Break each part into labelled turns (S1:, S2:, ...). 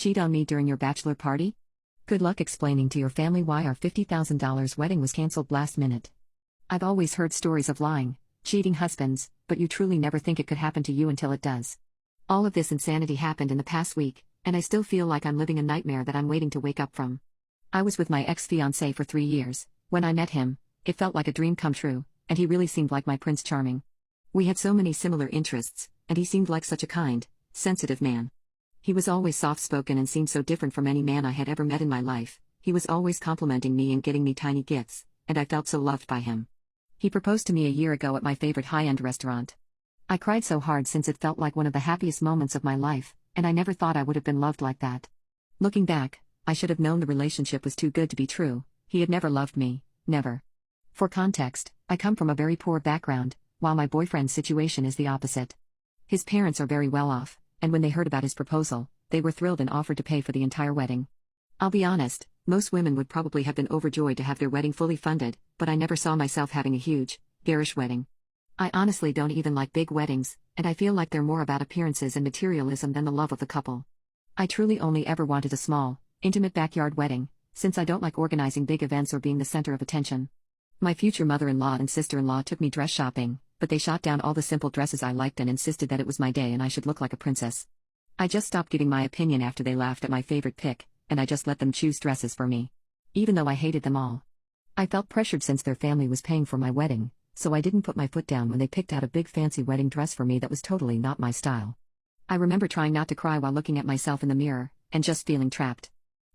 S1: Cheat on me during your bachelor party? Good luck explaining to your family why our $50,000 wedding was canceled last minute. I've always heard stories of lying, cheating husbands, but you truly never think it could happen to you until it does. All of this insanity happened in the past week, and I still feel like I'm living a nightmare that I'm waiting to wake up from. I was with my ex-fiancé for 3 years. When I met him, it felt like a dream come true, and he really seemed like my Prince Charming. We had so many similar interests, and he seemed like such a kind, sensitive man. He was always soft-spoken and seemed so different from any man I had ever met in my life. He was always complimenting me and getting me tiny gifts, and I felt so loved by him. He proposed to me a year ago at my favorite high-end restaurant. I cried so hard since it felt like one of the happiest moments of my life, and I never thought I would have been loved like that. Looking back, I should have known the relationship was too good to be true. He had never loved me, never. For context, I come from a very poor background, while my boyfriend's situation is the opposite. His parents are very well off, and when they heard about his proposal, they were thrilled and offered to pay for the entire wedding. I'll be honest, most women would probably have been overjoyed to have their wedding fully funded, but I never saw myself having a huge, garish wedding. I honestly don't even like big weddings, and I feel like they're more about appearances and materialism than the love of the couple. I truly only ever wanted a small, intimate backyard wedding, since I don't like organizing big events or being the center of attention. My future mother-in-law and sister-in-law took me dress shopping, but they shot down all the simple dresses I liked and insisted that it was my day and I should look like a princess. I just stopped giving my opinion after they laughed at my favorite pick, and I just let them choose dresses for me. Even though I hated them all. I felt pressured since their family was paying for my wedding, so I didn't put my foot down when they picked out a big fancy wedding dress for me that was totally not my style. I remember trying not to cry while looking at myself in the mirror, and just feeling trapped.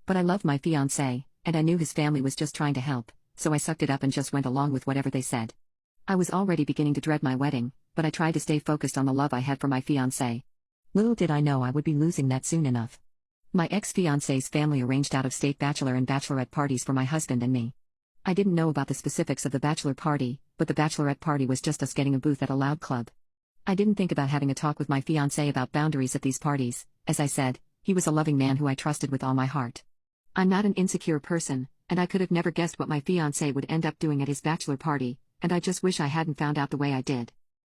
S1: But I loved my fiancé, and I knew his family was just trying to help, so I sucked it up and just went along with whatever they said. I was already beginning to dread my wedding, but I tried to stay focused on the love I had for my fiancé. Little did I know I would be losing that soon enough. My ex-fiancé's family arranged out-of-state bachelor and bachelorette parties for my husband and me. I didn't know about the specifics of the bachelor party, but the bachelorette party was just us getting a booth at a loud club. I didn't think about having a talk with my fiancé about boundaries at these parties. As I said, he was a loving man who I trusted with all my heart. I'm not an insecure person, and I could have never guessed what my fiancé would end up doing at his bachelor party, and I just wish I hadn't found out the way I did.